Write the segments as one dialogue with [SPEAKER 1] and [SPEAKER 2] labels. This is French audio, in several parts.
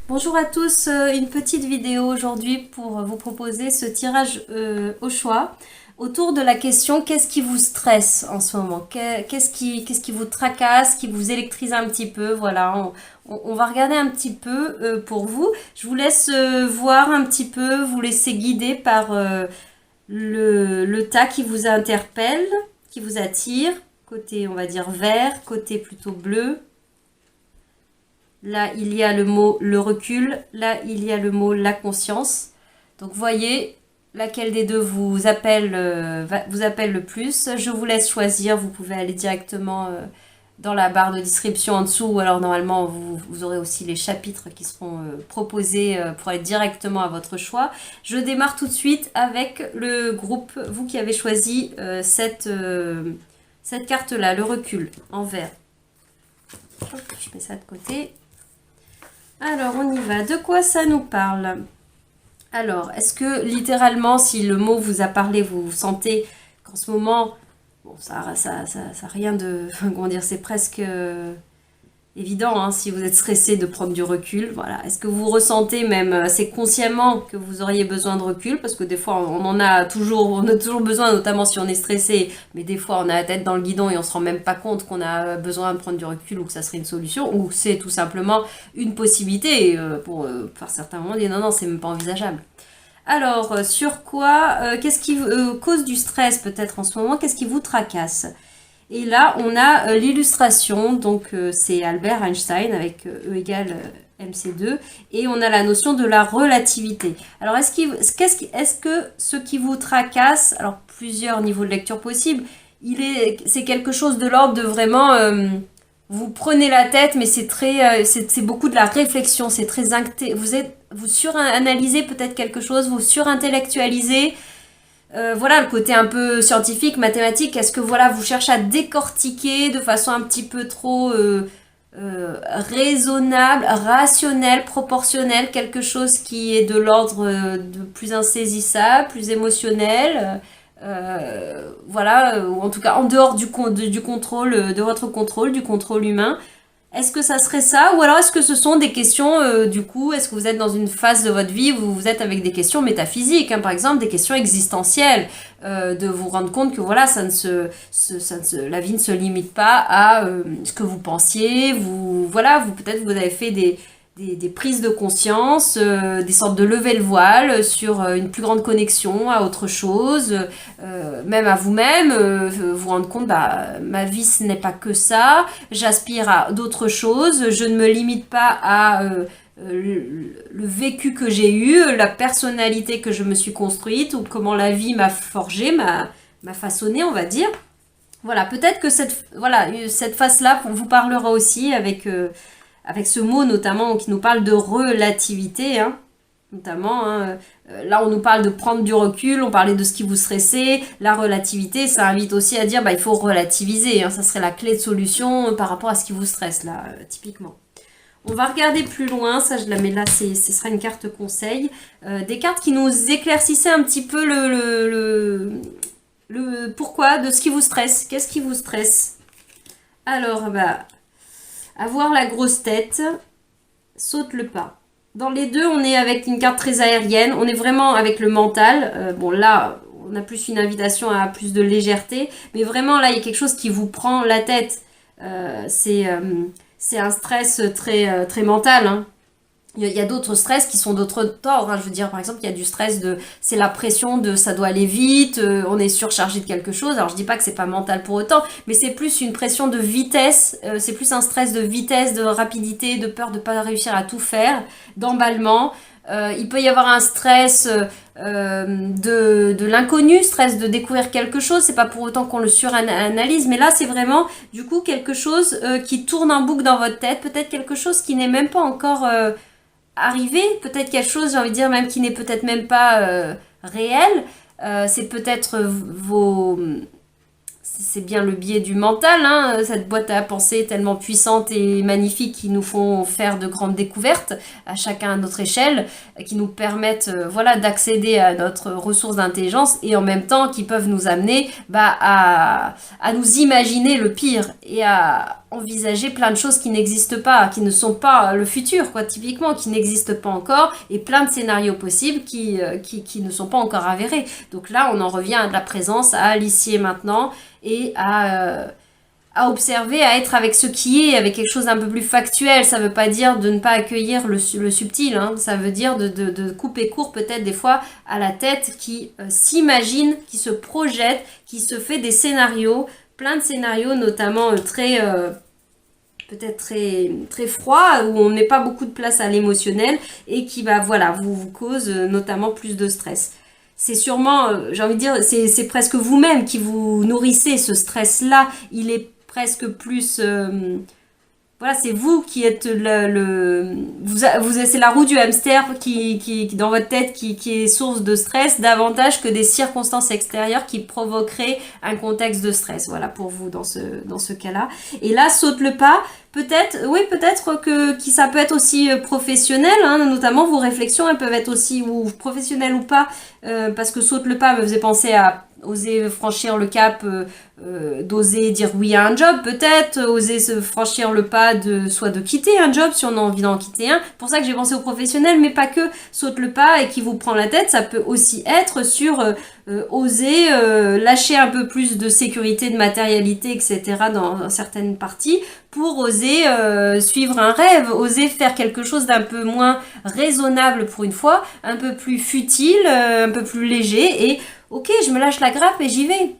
[SPEAKER 1] Bonjour à tous, une petite vidéo aujourd'hui pour vous proposer ce tirage au choix autour de la question qu'est-ce qui vous stresse en ce moment? Qu'est-ce qui vous tracasse, qui vous électrise un petit peu? Voilà, on va regarder un petit peu pour vous. Je vous laisse voir un petit peu, vous laisser guider par le tas qui vous interpelle, qui vous attire, côté on va dire vert, côté plutôt bleu. Là, il y a le mot le recul. Là, il y a le mot la conscience. Donc, voyez laquelle des deux vous appelle, vous appelle le plus. Je vous laisse choisir. Vous pouvez aller directement dans la barre de description en dessous. Ou alors, normalement, vous aurez aussi les chapitres qui seront proposés pour aller directement à votre choix. Je démarre tout de suite avec le groupe, vous qui avez choisi cette carte-là, le recul, en vert. Hop, je mets ça de côté. Alors, on y va. De quoi ça nous parle? Alors, est-ce que littéralement, si le mot vous a parlé, vous sentez qu'en ce moment, bon, ça rien de... Enfin, comment dire, c'est presque évident, hein, si vous êtes stressé de prendre du recul. Voilà. Est-ce que vous ressentez même assez consciemment que vous auriez besoin de recul? Parce que des fois, on a toujours besoin, notamment si on est stressé. Mais des fois, on a la tête dans le guidon et on se rend même pas compte qu'on a besoin de prendre du recul ou que ça serait une solution. Ou c'est tout simplement une possibilité. Et, par certains moments, on dit non, non, c'est même pas envisageable. Alors, sur quoi, qu'est-ce qui cause du stress peut-être en ce moment? Qu'est-ce qui vous tracasse? Et là, on a l'illustration, donc c'est Albert Einstein avec E égale mc2, et on a la notion de la relativité. Alors, est-ce que ce qui vous tracasse, alors plusieurs niveaux de lecture possibles, c'est quelque chose de l'ordre de vraiment, vous prenez la tête, mais c'est beaucoup de la réflexion, c'est très vous suranalysez peut-être quelque chose, vous surintellectualisez. Voilà le côté un peu scientifique, mathématique. Est-ce que voilà vous cherchez à décortiquer de façon un petit peu trop raisonnable, rationnelle, proportionnelle, quelque chose qui est de l'ordre de plus insaisissable, plus émotionnel, voilà, ou en tout cas en dehors du contrôle, de votre contrôle, du contrôle humain. Est-ce que ça serait ça? Ou alors est-ce que ce sont des questions, du coup, est-ce que vous êtes dans une phase de votre vie où vous êtes avec des questions métaphysiques, hein, par exemple des questions existentielles, de vous rendre compte que voilà, la vie ne se limite pas à ce que vous pensiez, voilà, peut-être vous avez fait des prises de conscience, des sortes de lever le voile sur une plus grande connexion à autre chose, même à vous-même, vous rendre compte, bah, ma vie ce n'est pas que ça, j'aspire à d'autres choses, je ne me limite pas à le vécu que j'ai eu, la personnalité que je me suis construite, ou comment la vie m'a forgé, m'a façonné, on va dire. Voilà, peut-être que cette face-là vous parlera aussi avec ce mot notamment qui nous parle de relativité, hein, notamment. Hein, là, on nous parle de prendre du recul, on parlait de ce qui vous stressait. La relativité, ça invite aussi à dire bah, il faut relativiser. Hein, ça serait la clé de solution par rapport à ce qui vous stresse, là, typiquement. On va regarder plus loin, ça je la mets là, ce sera une carte conseil. Des cartes qui nous éclaircissaient un petit peu le pourquoi de ce qui vous stresse. Qu'est-ce qui vous stresse? Alors, bah, avoir la grosse tête, saute le pas. Dans les deux, on est avec une carte très aérienne. On est vraiment avec le mental. Bon, là, on a plus une invitation à plus de légèreté. Mais vraiment, là, il y a quelque chose qui vous prend la tête. C'est un stress très mental. Hein. Il y a d'autres stress qui sont d'autres torts. Hein. Je veux dire, par exemple, il y a du stress c'est la pression de ça doit aller vite, on est surchargé de quelque chose. Alors, je dis pas que c'est pas mental pour autant, mais c'est plus une pression de vitesse, c'est plus un stress de vitesse, de rapidité, de peur de pas réussir à tout faire, d'emballement. Il peut y avoir un stress de l'inconnu, stress de découvrir quelque chose. C'est pas pour autant qu'on le suranalyse, mais là, c'est vraiment, du coup, quelque chose qui tourne en boucle dans votre tête. Peut-être quelque chose qui n'est même pas encore arriver, peut-être quelque chose, j'ai envie de dire, même qui n'est peut-être même pas réel. C'est peut-être c'est bien le biais du mental, hein, cette boîte à penser tellement puissante et magnifique qui nous font faire de grandes découvertes, à chacun à notre échelle, qui nous permettent voilà, d'accéder à notre ressource d'intelligence et en même temps qui peuvent nous amener bah, à nous imaginer le pire et à envisager plein de choses qui n'existent pas, qui ne sont pas le futur, quoi, typiquement, qui n'existent pas encore, et plein de scénarios possibles qui ne sont pas encore avérés. Donc là, on en revient à de la présence, à l'ici et maintenant, et à observer, à être avec ce qui est, avec quelque chose d'un peu plus factuel. Ça veut pas dire de ne pas accueillir le subtil, hein. Ça veut dire de couper court peut-être des fois à la tête qui s'imagine, qui se projette, qui se fait des scénarios, plein de scénarios notamment peut-être très froid, où on met pas beaucoup de place à l'émotionnel et qui va, voilà, vous cause notamment plus de stress. C'est sûrement, j'ai envie de dire, c'est presque vous-même qui vous nourrissez ce stress-là. Il est presque plus voilà, c'est vous qui êtes c'est la roue du hamster qui dans votre tête qui est source de stress davantage que des circonstances extérieures qui provoqueraient un contexte de stress. Voilà pour vous dans ce cas-là. Et là, saute le pas. Peut-être que ça peut être aussi professionnel, hein, notamment vos réflexions, elles peuvent être aussi ou professionnelles ou pas, parce que saute le pas me faisait penser à oser franchir le cap, d'oser dire oui à un job, peut-être, oser se franchir le pas soit de quitter un job si on a envie d'en quitter un. Pour ça que j'ai pensé aux professionnels, mais pas que saute le pas et qui vous prend la tête, ça peut aussi être sur oser lâcher un peu plus de sécurité, de matérialité, etc. dans certaines parties, pour oser suivre un rêve, oser faire quelque chose d'un peu moins raisonnable pour une fois, un peu plus futile, un peu plus léger, et ok, je me lâche la grappe et j'y vais.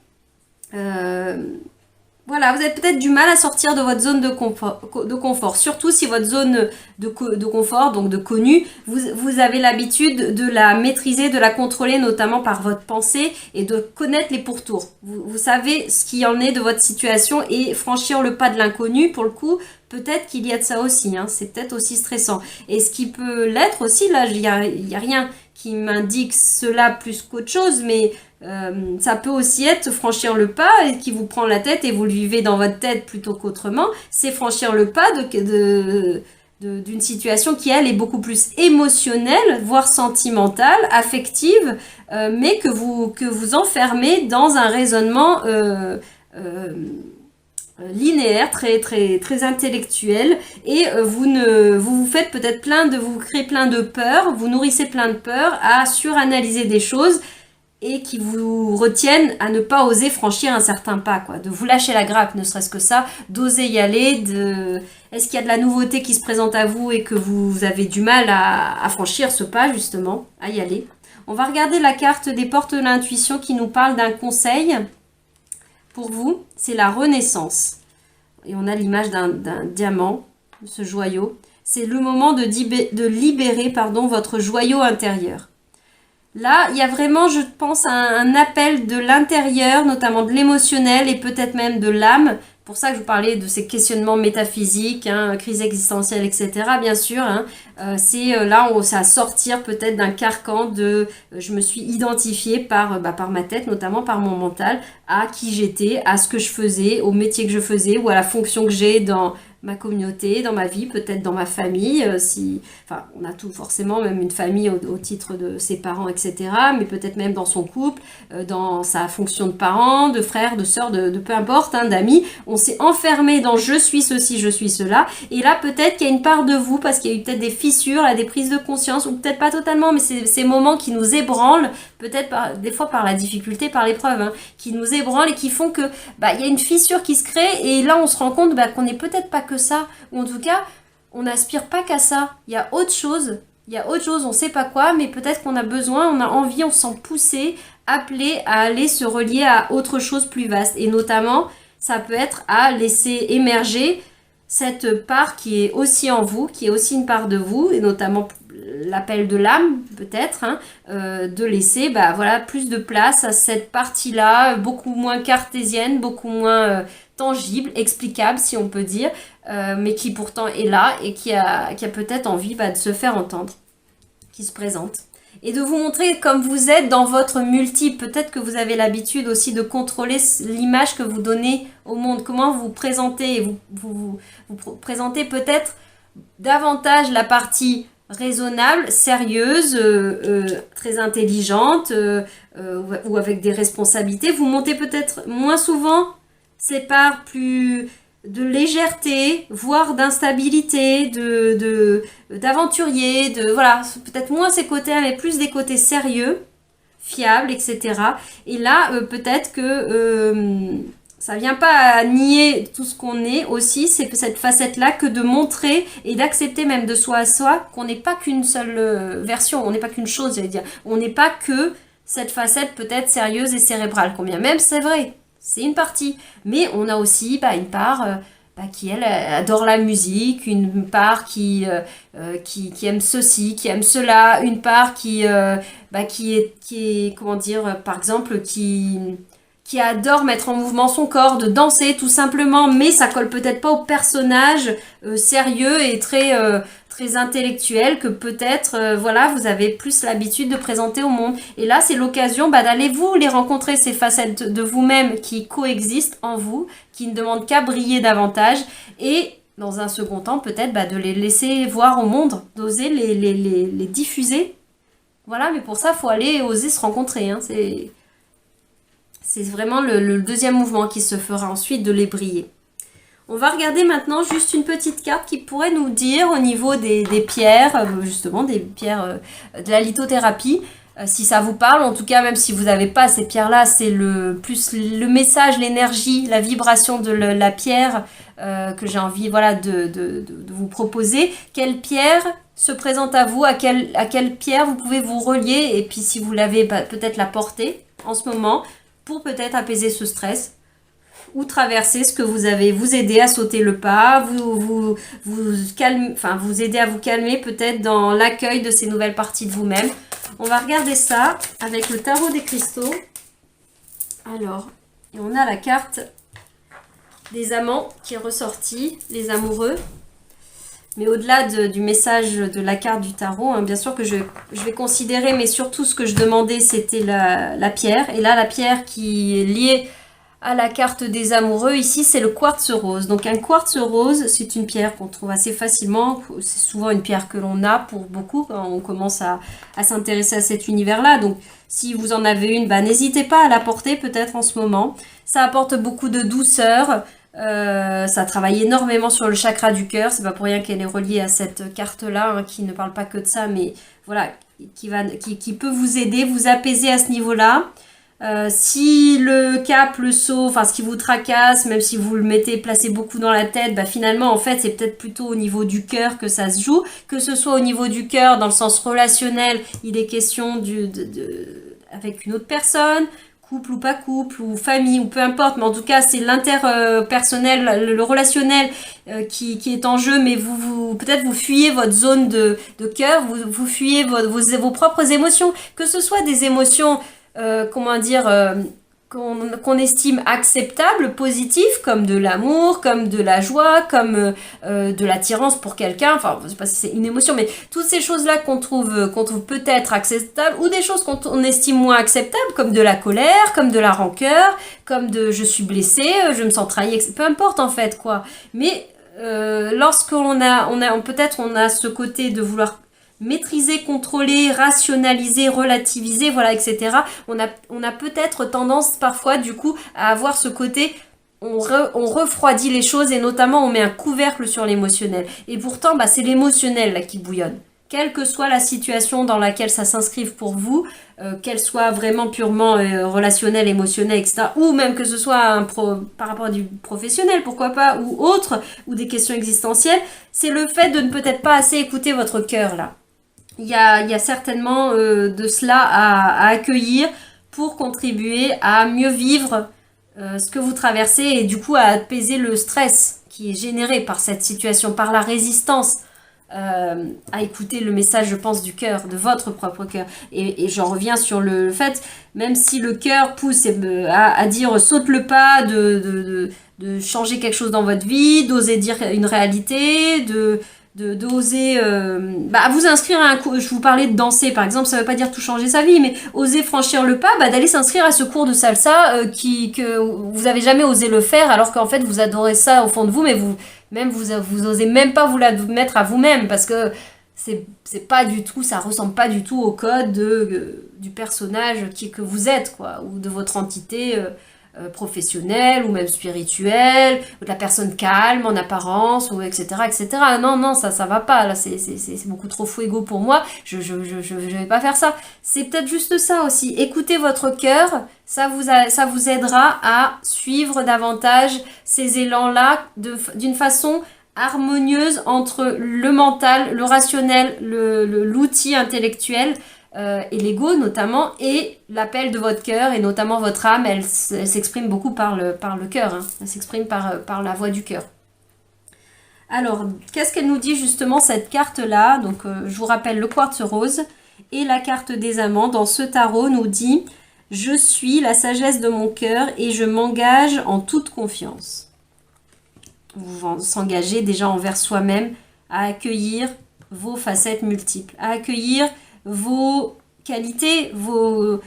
[SPEAKER 1] Voilà, vous avez peut-être du mal à sortir de votre zone de confort, surtout si votre zone de confort, donc de connu, vous avez l'habitude de la maîtriser, de la contrôler, notamment par votre pensée, et de connaître les pourtours. Vous savez ce qu'il en est de votre situation, et franchir le pas de l'inconnu, pour le coup, peut-être qu'il y a de ça aussi, hein, c'est peut-être aussi stressant. Et ce qui peut l'être aussi, là, il y a rien qui m'indique cela plus qu'autre chose, mais ça peut aussi être franchir le pas et qui vous prend la tête et vous le vivez dans votre tête plutôt qu'autrement. C'est franchir le pas d'une situation qui, elle, est beaucoup plus émotionnelle, voire sentimentale, affective, mais que vous enfermez dans un raisonnement linéaire, très intellectuel, et vous faites peut-être vous créez plein de peurs, vous nourrissez plein de peurs à suranalyser des choses et qui vous retiennent à ne pas oser franchir un certain pas, quoi, de vous lâcher la grappe, ne serait-ce que ça, d'oser y aller, est-ce qu'il y a de la nouveauté qui se présente à vous et que vous avez du mal à franchir ce pas, justement, à y aller. On va regarder la carte des portes de l'intuition qui nous parle d'un conseil. Pour vous, c'est la renaissance. Et on a l'image d'un diamant, ce joyau. C'est le moment de libérer votre joyau intérieur. Là, il y a vraiment, je pense, un appel de l'intérieur, notamment de l'émotionnel et peut-être même de l'âme. Pour ça que je vous parlais de ces questionnements métaphysiques, hein, crise existentielle, etc. Bien sûr, hein, c'est là où ça sortir peut-être d'un carcan je me suis identifiée par ma tête, notamment par mon mental, à qui j'étais, à ce que je faisais, au métier que je faisais ou à la fonction que j'ai dans ma communauté, dans ma vie, peut-être dans ma famille, on a tout forcément, même une famille au titre de ses parents, etc., mais peut-être même dans son couple, dans sa fonction de parent, de frère, de sœur, de peu importe, hein, d'amis, on s'est enfermé dans je suis ceci, je suis cela, et là peut-être qu'il y a une part de vous, parce qu'il y a eu peut-être des fissures, là, des prises de conscience, ou peut-être pas totalement, mais c'est ces moments qui nous ébranlent, peut-être des fois par la difficulté, par l'épreuve, hein, qui nous ébranlent et qui font que il y a une fissure qui se crée, et là on se rend compte qu'on n'est peut-être pas que ça, ou en tout cas on n'aspire pas qu'à ça, il y a autre chose, on sait pas quoi, mais peut-être qu'on a besoin, on a envie, on se sent poussé, appelé à aller se relier à autre chose plus vaste, et notamment ça peut être à laisser émerger cette part qui est aussi en vous, qui est aussi une part de vous, et notamment l'appel de l'âme peut-être, hein, de laisser plus de place à cette partie-là, beaucoup moins cartésienne, beaucoup moins tangible, explicable si on peut dire, mais qui pourtant est là et qui a peut-être envie de se faire entendre, qui se présente. Et de vous montrer comme vous êtes dans votre multiple. Peut-être que vous avez l'habitude aussi de contrôler l'image que vous donnez au monde, comment vous présentez, et vous présentez peut-être davantage la partie raisonnable, sérieuse, très intelligente, ou avec des responsabilités. Vous montez peut-être moins souvent ces parts plus de légèreté, voire d'instabilité, d'aventurier, voilà, peut-être moins ces côtés, mais plus des côtés sérieux, fiables, etc. Et là, peut-être que ça vient pas à nier tout ce qu'on est aussi, c'est cette facette-là que de montrer et d'accepter même de soi à soi qu'on n'est pas qu'une seule version, on n'est pas qu'une chose, j'allais dire. On n'est pas que cette facette peut-être sérieuse et cérébrale, combien même c'est vrai, c'est une partie. Mais on a aussi une part qui, elle, adore la musique, une part qui aime ceci, qui aime cela, une part qui est, comment dire, par exemple, qui adore mettre en mouvement son corps, de danser tout simplement, mais ça colle peut-être pas au personnage sérieux et très intellectuel que peut-être voilà, vous avez plus l'habitude de présenter au monde. Et là, c'est l'occasion d'aller vous les rencontrer, ces facettes de vous-même qui coexistent en vous, qui ne demandent qu'à briller davantage et dans un second temps, peut-être de les laisser voir au monde, d'oser les diffuser. Voilà, mais pour ça, il faut aller oser se rencontrer. Hein. C'est vraiment le deuxième mouvement qui se fera ensuite, de les briller. On va regarder maintenant juste une petite carte qui pourrait nous dire au niveau des pierres, justement des pierres de la lithothérapie, si ça vous parle. En tout cas, même si vous n'avez pas ces pierres-là, c'est plus le message, l'énergie, la vibration de la pierre que j'ai envie de vous proposer. Quelle pierre se présente à vous, à quelle pierre vous pouvez vous relier, et puis si vous l'avez, peut-être la porter en ce moment, pour peut-être apaiser ce stress ou traverser ce que vous avez, vous aider à sauter le pas, vous calmer, vous aider à vous calmer peut-être dans l'accueil de ces nouvelles parties de vous-même. On va regarder ça avec le tarot des cristaux. Alors, et on a la carte des amants qui est ressortie, les amoureux. Mais au-delà du message de la carte du tarot, hein, bien sûr que je vais considérer, mais surtout ce que je demandais, c'était la pierre. Et là, la pierre qui est liée à la carte des amoureux, ici, c'est le quartz rose. Donc un quartz rose, c'est une pierre qu'on trouve assez facilement. C'est souvent une pierre que l'on a pour beaucoup quand on commence à s'intéresser à cet univers-là. Donc si vous en avez une, n'hésitez pas à la porter peut-être en ce moment. Ça apporte beaucoup de douceur. Ça travaille énormément sur le chakra du cœur, c'est pas pour rien qu'elle est reliée à cette carte-là, hein, qui ne parle pas que de ça, mais voilà, qui peut vous aider, vous apaiser à ce niveau-là. Si le cap, le saut, ce qui vous tracasse, même si vous le placez beaucoup dans la tête, finalement, en fait, c'est peut-être plutôt au niveau du cœur que ça se joue, que ce soit au niveau du cœur, dans le sens relationnel, il est question avec une autre personne, couple ou pas couple, ou famille, ou peu importe, mais en tout cas, c'est l'interpersonnel, le relationnel qui est en jeu, mais peut-être vous fuyez votre zone de cœur, vous fuyez vos propres émotions, que ce soit des émotions, qu'on estime acceptables, positives, comme de l'amour, comme de la joie, comme de l'attirance pour quelqu'un, je sais pas si c'est une émotion, mais toutes ces choses-là qu'on trouve peut-être acceptables, ou des choses qu'on estime moins acceptables, comme de la colère, comme de la rancœur, comme de je suis blessée, je me sens trahie, peu importe en fait quoi. Mais lorsqu'on peut-être on a ce côté de vouloir maîtriser, contrôler, rationaliser, relativiser, voilà, etc. On a peut-être tendance parfois du coup à avoir ce côté, on refroidit les choses et notamment on met un couvercle sur l'émotionnel. Et pourtant, c'est l'émotionnel là qui bouillonne. Quelle que soit la situation dans laquelle ça s'inscrive pour vous, qu'elle soit vraiment purement relationnelle, émotionnelle, etc. Ou même que ce soit par rapport à du professionnel, pourquoi pas, ou autre, ou des questions existentielles, c'est le fait de ne peut-être pas assez écouter votre cœur là. Il y a certainement de cela à accueillir pour contribuer à mieux vivre ce que vous traversez et du coup à apaiser le stress qui est généré par cette situation, par la résistance à écouter le message, je pense, du cœur, de votre propre cœur. Et j'en reviens sur le fait, même si le cœur pousse à dire saute le pas, de changer quelque chose dans votre vie, d'oser dire une réalité, d'oser vous inscrire à un cours. Je vous parlais de danser par exemple, ça veut pas dire tout changer sa vie, mais oser franchir le pas, d'aller s'inscrire à ce cours de salsa que vous avez jamais osé le faire, alors qu'en fait vous adorez ça au fond de vous, mais vous osez même pas vous la mettre à vous-même, parce que c'est pas du tout, ça ressemble pas du tout au code du personnage que vous êtes, quoi, ou de votre entité professionnelle ou même spirituelle, ou de la personne calme en apparence, ou etc. etc. Non, non, ça va pas, là, c'est beaucoup trop fuego pour moi, je vais pas faire ça. C'est peut-être juste ça aussi. Écoutez votre cœur, ça vous aidera à suivre davantage ces élans-là d'une façon harmonieuse entre le mental, le rationnel, l'outil intellectuel, et l'ego notamment, et l'appel de votre cœur, et notamment votre âme, elle s'exprime beaucoup par le cœur, hein. Elle s'exprime par la voix du cœur. Alors, qu'est-ce qu'elle nous dit justement cette carte-là? Donc, je vous rappelle le quartz rose, et la carte des amants dans ce tarot nous dit « Je suis la sagesse de mon cœur et je m'engage en toute confiance ». Vous s'engagez déjà envers soi-même à accueillir vos facettes multiples, à accueillir vos qualités, vos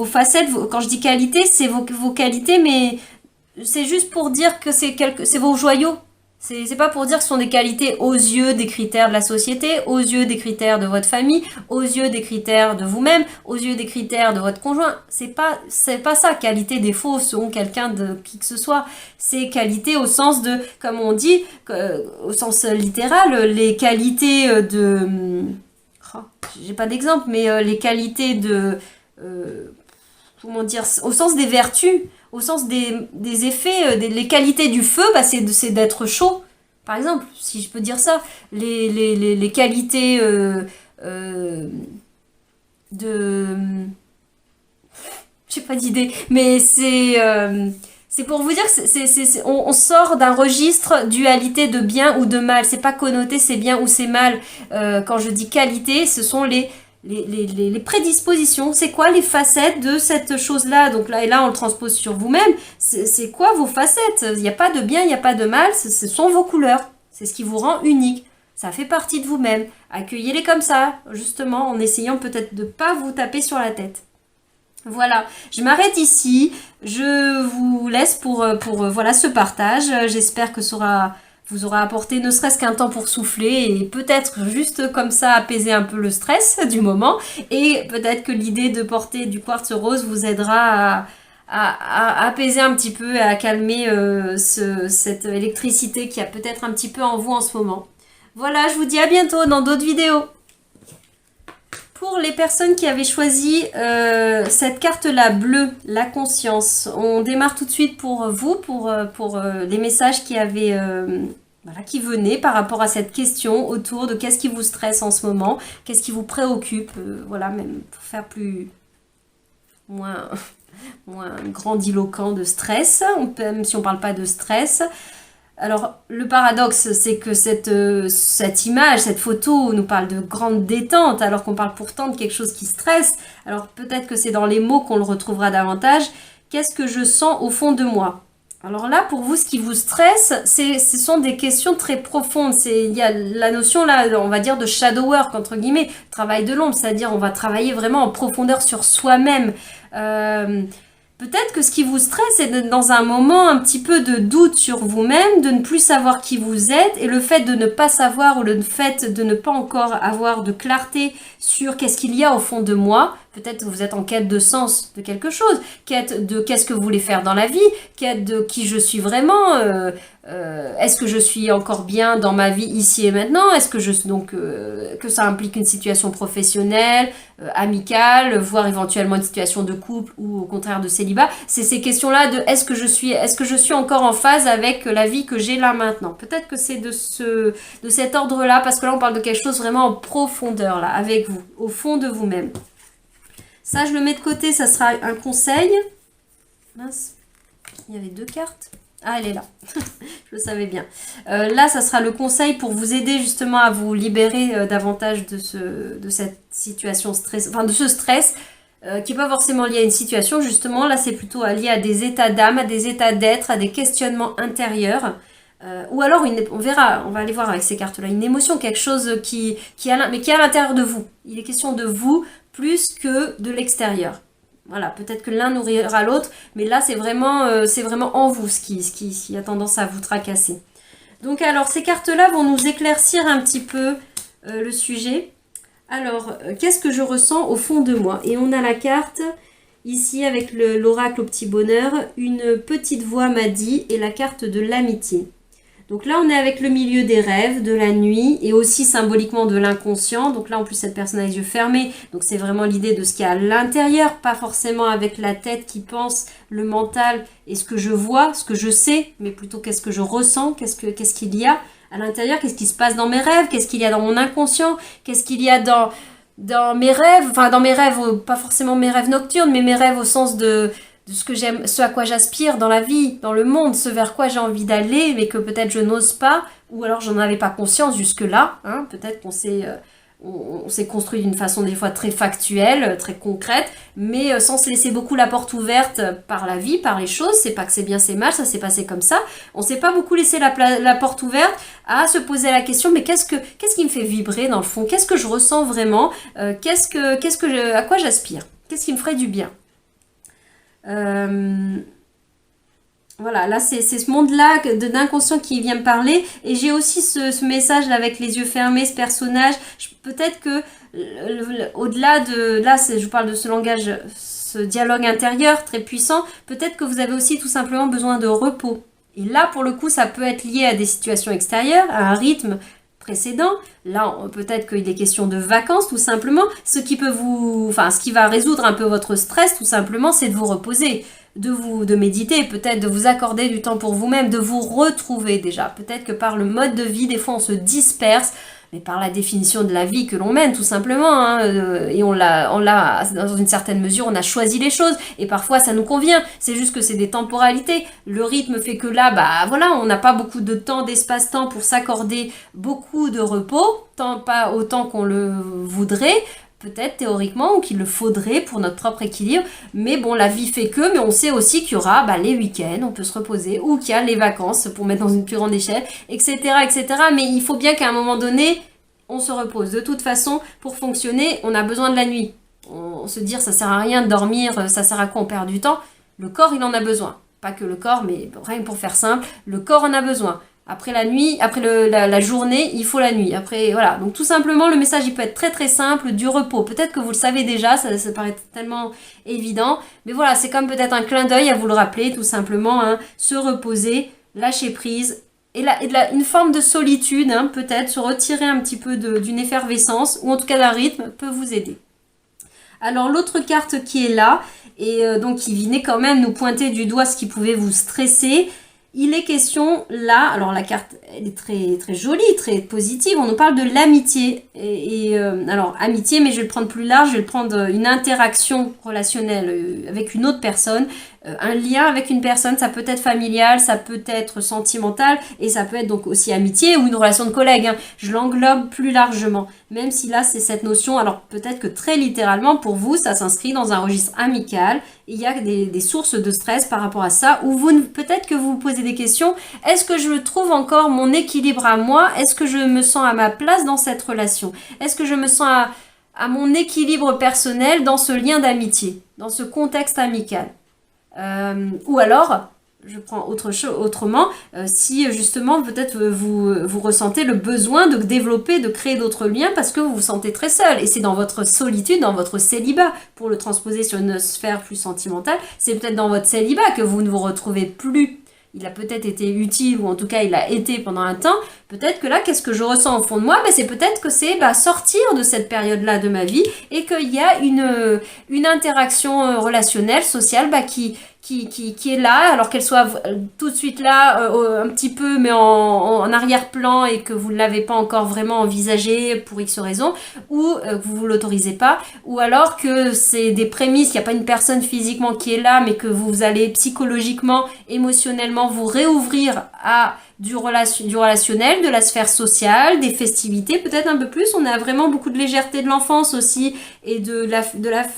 [SPEAKER 1] facettes. Quand je dis qualité, c'est vos qualités, mais c'est juste pour dire que c'est vos joyaux. C'est pas pour dire que ce sont des qualités aux yeux des critères de la société, aux yeux des critères de votre famille, aux yeux des critères de vous-même, aux yeux des critères de votre conjoint. C'est pas ça, qualité, défaut, selon quelqu'un de qui que ce soit. C'est qualité au sens de, comme on dit, au sens littéral, les qualités j'ai pas d'exemple, mais les qualités comment dire, au sens des vertus, au sens des effets, les qualités du feu, bah c'est d'être chaud. Par exemple, si je peux dire ça, les qualités j'ai pas d'idée, mais c'est pour vous dire que on sort d'un registre dualité de bien ou de mal. C'est pas connoté c'est bien ou c'est mal. Quand je dis qualité, ce sont les prédispositions. C'est quoi les facettes de cette chose-là? Donc là, et là, on le transpose sur vous-même. C'est quoi vos facettes? Il n'y a pas de bien, il n'y a pas de mal. Ce sont vos couleurs. C'est ce qui vous rend unique. Ça fait partie de vous-même. Accueillez-les comme ça, justement, en essayant peut-être de ne pas vous taper sur la tête. Voilà, je m'arrête ici. Je vous laisse pour voilà ce partage. J'espère que ça vous aura apporté ne serait-ce qu'un temps pour souffler et peut-être juste comme ça apaiser un peu le stress du moment. Et peut-être que l'idée de porter du quartz rose vous aidera à apaiser un petit peu et à calmer cette électricité qui a peut-être un petit peu en vous en ce moment. Voilà, je vous dis à bientôt dans d'autres vidéos. Pour les personnes qui avaient choisi cette carte-là bleue, la conscience, on démarre tout de suite pour vous, pour les messages qui avaient, qui venaient par rapport à cette question autour de qu'est-ce qui vous stresse en ce moment, qu'est-ce qui vous préoccupe, voilà, même pour faire moins grandiloquent de stress, même si on ne parle pas de stress. Alors, le paradoxe, c'est que cette image, cette photo nous parle de grande détente, alors qu'on parle pourtant de quelque chose qui stresse. Alors, peut-être que c'est dans les mots qu'on le retrouvera davantage. Qu'est-ce que je sens au fond de moi? Alors là, pour vous, ce qui vous stresse, ce sont des questions très profondes. Il y a la notion, là, on va dire, de shadow work, entre guillemets, travail de l'ombre, c'est-à-dire on va travailler vraiment en profondeur sur soi-même. Peut-être que ce qui vous stresse, c'est d'être dans un moment un petit peu de doute sur vous-même, de ne plus savoir qui vous êtes, et le fait de ne pas savoir ou le fait de ne pas encore avoir de clarté sur qu'est-ce qu'il y a au fond de moi. Peut-être que vous êtes en quête de sens de quelque chose, quête de qu'est-ce que vous voulez faire dans la vie, quête de qui je suis vraiment, est-ce que je suis encore bien dans ma vie ici et maintenant, est-ce que que ça implique une situation professionnelle, amicale, voire éventuellement une situation de couple ou au contraire de célibat. C'est ces questions-là de est-ce que je suis encore en phase avec la vie que j'ai là maintenant. Peut-être que c'est de cet ordre-là, parce que là on parle de quelque chose vraiment en profondeur là, avec vous, au fond de vous-même. Ça, je le mets de côté, ça sera un conseil. Mince, il y avait 2 cartes. Ah, elle est là. Je le savais bien. Là, ça sera le conseil pour vous aider justement à vous libérer davantage de cette situation stress, enfin de ce stress qui n'est pas forcément lié à une situation. Justement, là, c'est plutôt lié à des états d'âme, à des états d'être, à des questionnements intérieurs. Ou alors, on verra, on va aller voir avec ces cartes-là, une émotion, quelque chose qui est à l'intérieur de vous. Il est question de vous plus que de l'extérieur. Voilà, peut-être que l'un nourrira l'autre, mais là, c'est vraiment en vous ce qui a tendance à vous tracasser. Donc, alors, ces cartes-là vont nous éclaircir un petit peu le sujet. Alors, qu'est-ce que je ressens au fond de moi? Et on a la carte Ici, avec l'oracle au petit bonheur, une petite voix m'a dit, et la carte de l'amitié. Donc là, on est avec le milieu des rêves, de la nuit, et aussi symboliquement de l'inconscient. Donc là, en plus, cette personne a les yeux fermés. Donc c'est vraiment l'idée de ce qu'il y a à l'intérieur, pas forcément avec la tête qui pense, le mental, et ce que je vois, ce que je sais, mais plutôt qu'est-ce que je ressens, qu'est-ce qu'il y a à l'intérieur, qu'est-ce qui se passe dans mes rêves, qu'est-ce qu'il y a dans mon inconscient, qu'est-ce qu'il y a dans mes rêves, enfin dans mes rêves, pas forcément mes rêves nocturnes, mais mes rêves au sens de ce que j'aime, ce à quoi j'aspire dans la vie, dans le monde, ce vers quoi j'ai envie d'aller, mais que peut-être je n'ose pas, ou alors j'en avais pas conscience jusque-là, hein, peut-être on s'est construit d'une façon des fois très factuelle, très concrète, mais sans se laisser beaucoup la porte ouverte par la vie, par les choses. C'est pas que c'est bien, c'est mal, ça s'est passé comme ça. On s'est pas beaucoup laissé la porte ouverte à se poser la question, mais qu'est-ce qui me fait vibrer dans le fond? Qu'est-ce que je ressens vraiment? À quoi j'aspire? Qu'est-ce qui me ferait du bien? Voilà, là c'est ce monde-là d'inconscient qui vient me parler, et j'ai aussi ce message là avec les yeux fermés, ce personnage. Peut-être que au-delà de là, je vous parle de ce langage, ce dialogue intérieur très puissant. Peut-être que vous avez aussi tout simplement besoin de repos. Et là, pour le coup, ça peut être lié à des situations extérieures, à un rythme précédent. Là, peut-être qu'il est question de vacances, tout simplement. Ce qui va résoudre un peu votre stress, tout simplement, c'est de vous reposer, de méditer, peut-être de vous accorder du temps pour vous-même, de vous retrouver déjà. Peut-être que par le mode de vie, des fois, on se disperse, mais par la définition de la vie que l'on mène, tout simplement, hein, et on l'a, dans une certaine mesure, on a choisi les choses, et parfois ça nous convient, c'est juste que c'est des temporalités, le rythme fait que là, voilà, on n'a pas beaucoup de temps, d'espace-temps pour s'accorder beaucoup de repos, pas autant qu'on le voudrait, peut-être théoriquement, ou qu'il le faudrait pour notre propre équilibre, mais bon, la vie fait que, mais on sait aussi qu'il y aura les week-ends, on peut se reposer, ou qu'il y a les vacances pour mettre dans une plus grande échelle, etc., etc., mais il faut bien qu'à un moment donné, on se repose. De toute façon, pour fonctionner, on a besoin de la nuit. On se dit, ça sert à rien de dormir, ça sert à quoi on perd du temps? Le corps, il en a besoin. Pas que le corps, mais rien que pour faire simple, le corps en a besoin. Après la nuit, après la journée, il faut la nuit. Après, voilà. Donc tout simplement, le message, il peut être très très simple, du repos. Peut-être que vous le savez déjà, ça paraît tellement évident. Mais voilà, c'est comme peut-être un clin d'œil à vous le rappeler, tout simplement. Hein, se reposer, lâcher prise. Une forme de solitude, hein, peut-être, se retirer un petit peu d'une effervescence, ou en tout cas d'un rythme, peut vous aider. Alors l'autre carte qui est là, et donc qui venait quand même nous pointer du doigt ce qui pouvait vous stresser, il est question là, alors la carte elle est très très jolie, très positive, on nous parle de l'amitié. Alors amitié, mais je vais le prendre plus large, je vais le prendre une interaction relationnelle avec une autre personne, un lien avec une personne, ça peut être familial, ça peut être sentimental, et ça peut être donc aussi amitié ou une relation de collègue, hein. Je l'englobe plus largement, même si là c'est cette notion, alors peut-être que très littéralement pour vous, ça s'inscrit dans un registre amical, il y a des sources de stress par rapport à ça, ou peut-être que vous vous posez des questions, est-ce que je trouve encore mon équilibre à moi? Est-ce que je me sens à ma place dans cette relation? Est-ce que je me sens à mon équilibre personnel dans ce lien d'amitié, dans ce contexte amical? Ou alors, je prends autrement, si justement peut-être vous ressentez le besoin de développer, de créer d'autres liens parce que vous vous sentez très seul, et c'est dans votre solitude, dans votre célibat, pour le transposer sur une sphère plus sentimentale, c'est peut-être dans votre célibat que vous ne vous retrouvez plus. Il a peut-être été utile, ou en tout cas il a été pendant un temps. Peut-être que là, qu'est-ce que je ressens au fond de moi? C'est peut-être que c'est sortir de cette période-là de ma vie, et qu'il y a une interaction relationnelle, sociale, qui est là, alors qu'elle soit tout de suite là, un petit peu, mais en arrière-plan, et que vous ne l'avez pas encore vraiment envisagé pour X raisons, ou que vous ne l'autorisez pas, ou alors que c'est des prémices, qu'il n'y a pas une personne physiquement qui est là, mais que vous allez psychologiquement, émotionnellement vous réouvrir à du relationnel, de la sphère sociale, des festivités, peut-être un peu plus. On a vraiment beaucoup de légèreté de l'enfance aussi, et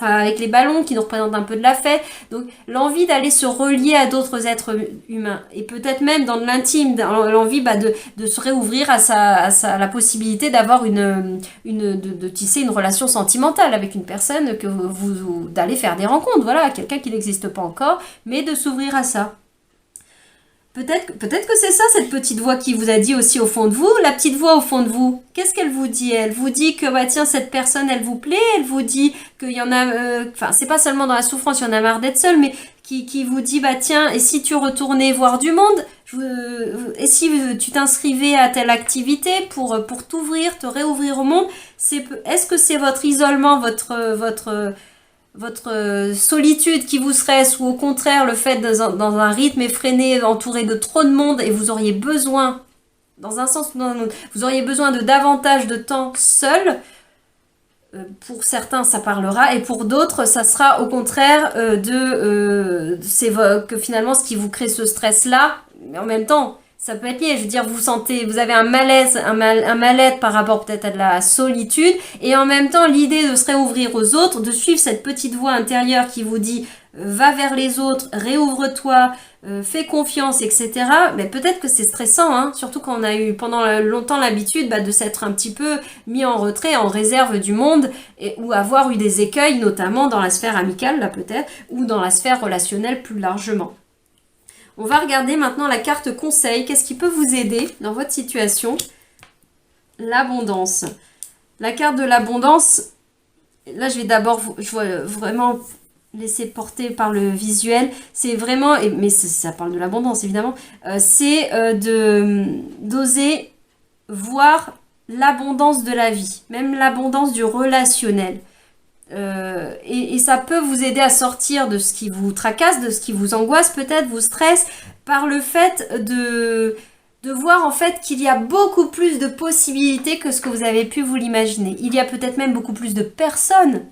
[SPEAKER 1] avec les ballons qui nous représentent un peu de la fête. Donc l'envie d'aller se relier à d'autres êtres humains, et peut-être même dans l'intime, l'envie de se réouvrir à la possibilité d'avoir de tisser une relation sentimentale avec une personne, d'aller faire des rencontres, voilà, quelqu'un qui n'existe pas encore, mais de s'ouvrir à ça. Peut-être que c'est ça, cette petite voix qui vous a dit aussi au fond de vous. La petite voix au fond de vous, qu'est-ce qu'elle vous dit? Elle vous dit que, bah, tiens, cette personne, elle vous plaît. Elle vous dit qu'il y en a... Enfin, c'est pas seulement dans la souffrance, il y en a marre d'être seul, mais qui vous dit, bah, tiens, et si tu retournais voir du monde? Et si tu t'inscrivais à telle activité pour t'ouvrir, te réouvrir au monde? Est-ce que c'est votre isolement, votre solitude qui vous stresse, ou au contraire le fait dans un rythme effréné, entouré de trop de monde, et vous auriez besoin, dans un sens ou dans un autre, vous auriez besoin de davantage de temps seul? Pour certains ça parlera, et pour d'autres ça sera au contraire que finalement ce qui vous crée ce stress là. Mais en même temps ça peut être lié, je veux dire, vous avez un malaise, un mal-être par rapport peut-être à de la solitude, et en même temps l'idée de se réouvrir aux autres, de suivre cette petite voix intérieure qui vous dit va vers les autres, réouvre-toi, fais confiance, etc. Mais peut-être que c'est stressant, hein, surtout quand on a eu pendant longtemps l'habitude de s'être un petit peu mis en retrait, en réserve du monde, ou avoir eu des écueils, notamment dans la sphère amicale, là peut-être, ou dans la sphère relationnelle plus largement. On va regarder maintenant la carte conseil. Qu'est-ce qui peut vous aider dans votre situation? L'abondance. La carte de l'abondance, là je vais d'abord vraiment laisser porter par le visuel. C'est vraiment, mais ça parle de l'abondance évidemment, c'est d'oser voir l'abondance de la vie, même l'abondance du relationnel. Et ça peut vous aider à sortir de ce qui vous tracasse, de ce qui vous angoisse, peut-être vous stresse, par le fait de voir en fait qu'il y a beaucoup plus de possibilités que ce que vous avez pu vous l'imaginer. Il y a peut-être même beaucoup plus de personnes,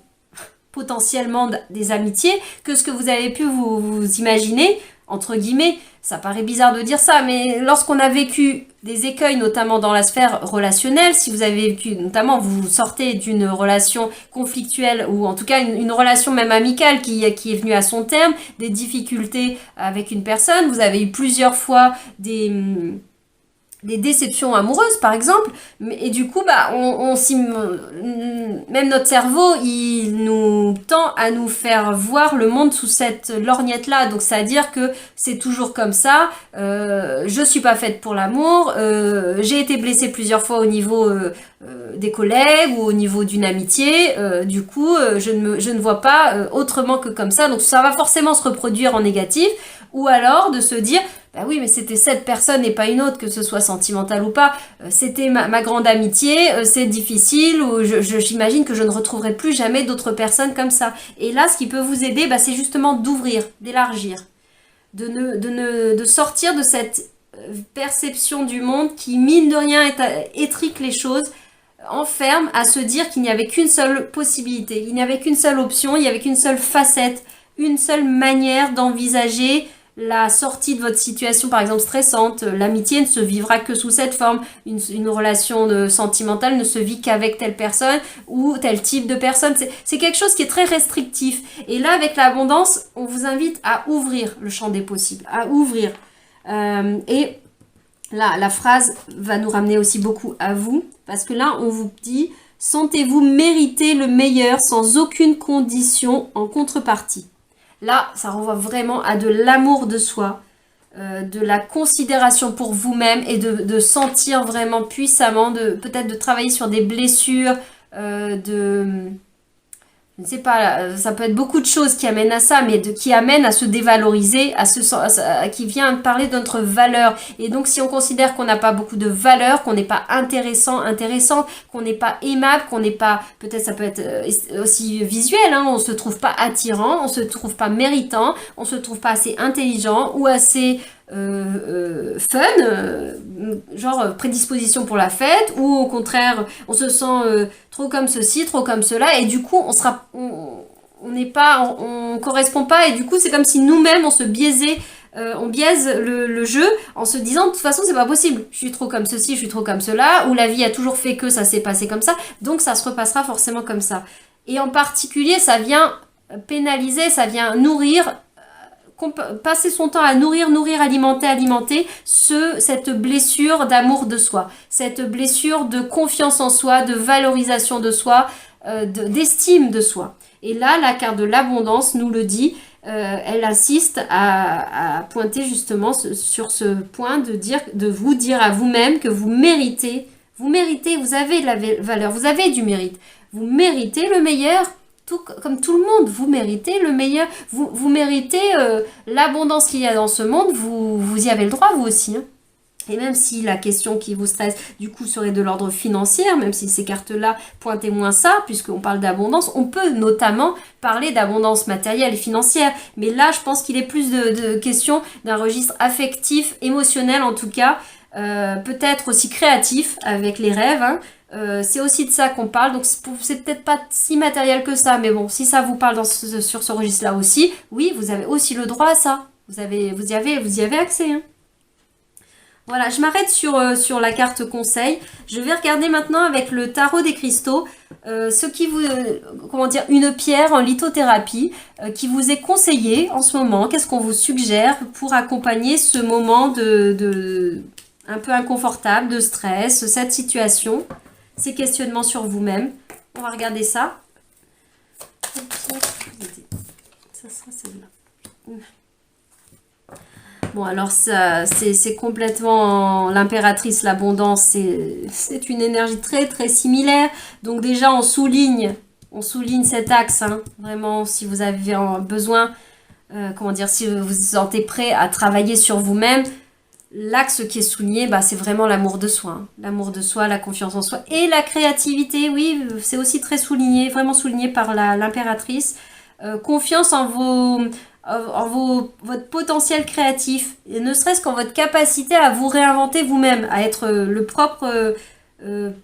[SPEAKER 1] potentiellement des amitiés, que ce que vous avez pu vous imaginer, entre guillemets. Ça paraît bizarre de dire ça, mais lorsqu'on a vécu des écueils, notamment dans la sphère relationnelle, si vous avez vécu, notamment vous sortez d'une relation conflictuelle, ou en tout cas une relation même amicale qui est venue à son terme, des difficultés avec une personne, vous avez eu plusieurs fois des déceptions amoureuses par exemple, et du coup même notre cerveau il nous tend à nous faire voir le monde sous cette lorgnette là, donc c'est à dire que c'est toujours comme ça, je suis pas faite pour l'amour, j'ai été blessée plusieurs fois au niveau des collègues ou au niveau d'une amitié, du coup je ne vois pas autrement que comme ça, donc ça va forcément se reproduire en négatif. Ou alors de se dire, bah oui, mais c'était cette personne et pas une autre, que ce soit sentimental ou pas. C'était ma grande amitié, c'est difficile, ou j'imagine que je ne retrouverai plus jamais d'autres personnes comme ça. Et là, ce qui peut vous aider, c'est justement d'ouvrir, d'élargir, de sortir de cette perception du monde qui, mine de rien, étrique les choses, enferme à se dire qu'il n'y avait qu'une seule possibilité, il n'y avait qu'une seule option, il n'y avait qu'une seule facette, une seule manière d'envisager la sortie de votre situation, par exemple stressante. L'amitié ne se vivra que sous cette forme. Une relation sentimentale ne se vit qu'avec telle personne ou tel type de personne. C'est quelque chose qui est très restrictif. Et là, avec l'abondance, on vous invite à ouvrir le champ des possibles, à ouvrir. Et là, la phrase va nous ramener aussi beaucoup à vous, parce que là, on vous dit « Sentez-vous mériter le meilleur sans aucune condition en contrepartie ». Là, ça renvoie vraiment à de l'amour de soi, de la considération pour vous-même, et de sentir vraiment puissamment, peut-être de travailler sur des blessures, je ne sais pas, ça peut être beaucoup de choses qui amènent à ça, mais qui amènent à se dévaloriser, qui vient parler de notre valeur. Et donc, si on considère qu'on n'a pas beaucoup de valeur, qu'on n'est pas intéressante, qu'on n'est pas aimable, qu'on n'est pas, peut-être ça peut être aussi visuel, hein, on se trouve pas attirant, on se trouve pas méritant, on se trouve pas assez intelligent ou assez fun, genre prédisposition pour la fête, ou au contraire on se sent trop comme ceci, trop comme cela, et du coup on correspond pas, et du coup c'est comme si nous-mêmes on se biaisait, on biaise le jeu en se disant de toute façon c'est pas possible, je suis trop comme ceci, je suis trop comme cela, ou la vie a toujours fait que ça s'est passé comme ça, donc ça se repassera forcément comme ça. Et en particulier ça vient pénaliser, ça vient nourrir, passer son temps à nourrir, alimenter cette blessure d'amour de soi, cette blessure de confiance en soi, de valorisation de soi, d'estime de soi. Et là, la carte de l'abondance nous le dit, elle insiste à pointer justement sur ce point de vous dire à vous-même que vous méritez, vous avez de la valeur, vous avez du mérite. Vous méritez le meilleur, tout comme tout le monde, vous méritez le meilleur, vous méritez l'abondance qu'il y a dans ce monde, vous y avez le droit vous aussi, hein. Et même si la question qui vous stresse, du coup, serait de l'ordre financier, même si ces cartes-là pointaient moins ça, puisqu'on parle d'abondance, on peut notamment parler d'abondance matérielle et financière. Mais là, je pense qu'il est plus de question d'un registre affectif, émotionnel en tout cas, peut-être aussi créatif avec les rêves, hein. C'est aussi de ça qu'on parle, donc c'est peut-être pas si matériel que ça, mais bon, si ça vous parle sur ce registre-là aussi, oui, vous avez aussi le droit à ça. Vous y avez accès, hein. Voilà, je m'arrête sur la carte conseil. Je vais regarder maintenant avec le tarot des cristaux, ce qui vous, comment dire, une pierre en lithothérapie qui vous est conseillée en ce moment. Qu'est-ce qu'on vous suggère pour accompagner ce moment un peu inconfortable, de stress, cette situation, ces questionnements sur vous-même. On va regarder ça. Ça sera celle-là. Bon, alors ça, c'est complètement l'impératrice, l'abondance, c'est une énergie très très similaire. Donc déjà, on souligne cet axe, hein, vraiment, si vous avez besoin, comment dire, si vous vous sentez prêt à travailler sur vous-même, l'axe qui est souligné, bah, c'est vraiment l'amour de soi, hein. L'amour de soi, la confiance en soi et la créativité, oui, c'est aussi très souligné, vraiment souligné par l'impératrice. Confiance en votre potentiel créatif, et ne serait-ce qu'en votre capacité à vous réinventer vous-même, à être le propre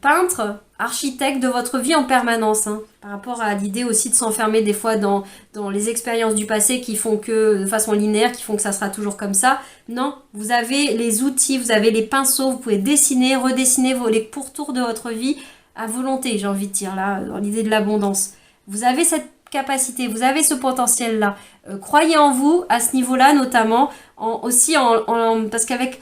[SPEAKER 1] peintre, architecte de votre vie en permanence, hein, par rapport à l'idée aussi de s'enfermer des fois dans les expériences du passé qui font que, de façon linéaire, qui font que ça sera toujours comme ça. Non, vous avez les outils, vous avez les pinceaux, vous pouvez dessiner, redessiner les pourtours de votre vie à volonté, j'ai envie de dire, là, dans l'idée de l'abondance. Vous avez cette capacité, vous avez ce potentiel-là. Croyez en vous à ce niveau-là, notamment, parce qu'avec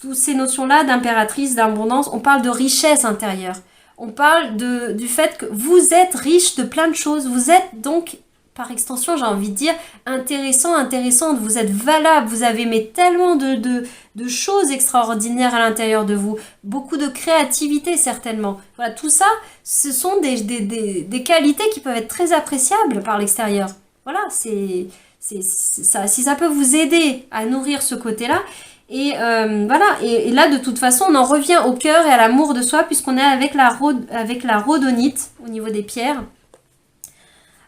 [SPEAKER 1] toutes ces notions-là d'impératrice, d'abondance, on parle de richesse intérieure. On parle du fait que vous êtes riche de plein de choses. Vous êtes donc, par extension, j'ai envie de dire, intéressante. Vous êtes valable. Vous avez tellement de choses extraordinaires à l'intérieur de vous. Beaucoup de créativité, certainement. Voilà, tout ça, ce sont des qualités qui peuvent être très appréciables par l'extérieur. Voilà, ça, si ça peut vous aider à nourrir ce côté-là. Et voilà, et là de toute façon on en revient au cœur et à l'amour de soi puisqu'on est avec la rhodonite au niveau des pierres.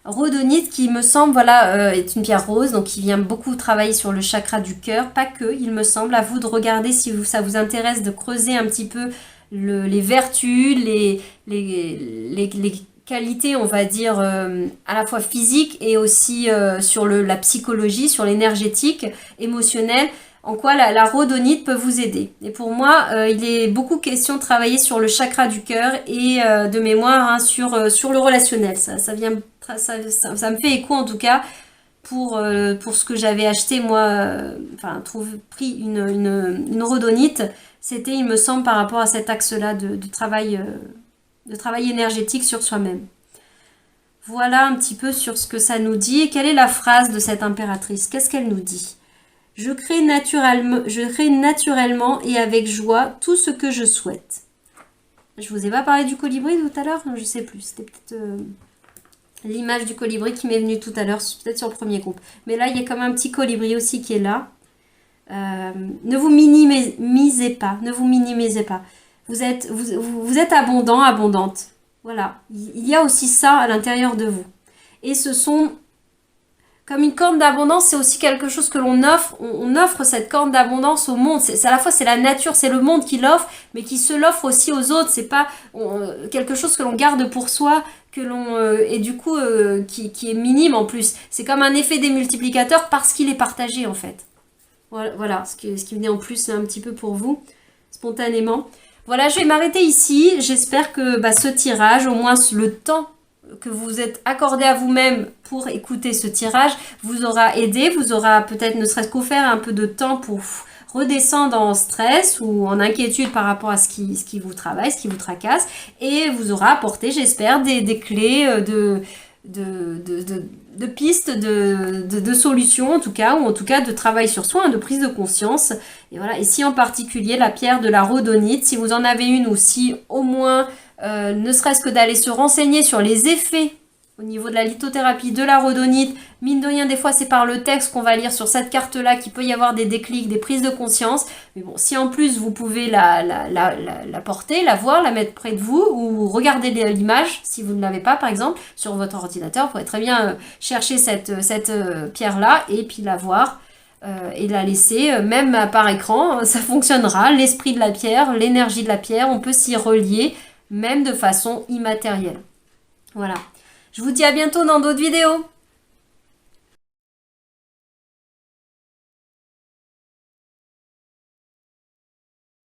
[SPEAKER 1] Rhodonite qui me semble, voilà, est une pierre rose, donc qui vient beaucoup travailler sur le chakra du cœur, pas que, il me semble. À vous de regarder si ça vous intéresse de creuser un petit peu les vertus, les qualités, on va dire, à la fois physiques et aussi sur la psychologie, sur l'énergétique, émotionnelle, en quoi la rhodonite peut vous aider. Et pour moi, il est beaucoup question de travailler sur le chakra du cœur et de mémoire, hein, sur le relationnel. Ça me fait écho en tout cas pour ce que j'avais acheté moi, pris une rhodonite. C'était, il me semble, par rapport à cet axe-là de travail énergétique sur soi-même. Voilà un petit peu sur ce que ça nous dit. Et quelle est la phrase de cette impératrice? Qu'est-ce qu'elle nous dit? Je crée naturellement et avec joie tout ce que je souhaite. Je vous ai pas parlé du colibri tout à l'heure? Je sais plus. C'était peut-être l'image du colibri qui m'est venue tout à l'heure, peut-être sur le premier groupe. Mais là, il y a comme un petit colibri aussi qui est là. Ne vous minimisez pas. Ne vous minimisez pas. Vous êtes abondant, abondante. Voilà. Il y a aussi ça à l'intérieur de vous. Et ce sont... Comme une corne d'abondance, c'est aussi quelque chose que l'on offre. On offre cette corne d'abondance au monde. C'est à la fois c'est la nature, c'est le monde qui l'offre, mais qui se l'offre aussi aux autres. C'est pas quelque chose que l'on garde pour soi, et du coup qui est minime en plus. C'est comme un effet démultiplicateur parce qu'il est partagé en fait. Voilà ce qui venait en plus un petit peu pour vous spontanément. Voilà, je vais m'arrêter ici. J'espère que ce tirage, au moins le temps que vous êtes accordé à vous-même pour écouter ce tirage, vous aura aidé, vous aura peut-être ne serait-ce qu'offert un peu de temps pour redescendre en stress ou en inquiétude par rapport à ce qui vous travaille, ce qui vous tracasse, et vous aura apporté, j'espère, des clés de pistes, de solutions en tout cas, ou en tout cas de travail sur soi, de prise de conscience. Et voilà. Et si en particulier la pierre de la rhodonite, si vous en avez une, ou si au moins ne serait-ce que d'aller se renseigner sur les effets au niveau de la lithothérapie de la rhodonite, mine de rien, des fois c'est par le texte qu'on va lire sur cette carte-là qu'il peut y avoir des déclics, des prises de conscience. Mais bon, si en plus vous pouvez la porter, la voir, la mettre près de vous, ou regarder l'image, si vous ne l'avez pas par exemple, sur votre ordinateur, vous pourrez très bien chercher cette pierre-là et puis la voir. Et la laisser, même par écran, ça fonctionnera. L'esprit de la pierre, l'énergie de la pierre, on peut s'y relier, même de façon immatérielle. Voilà. Je vous dis à bientôt dans d'autres vidéos.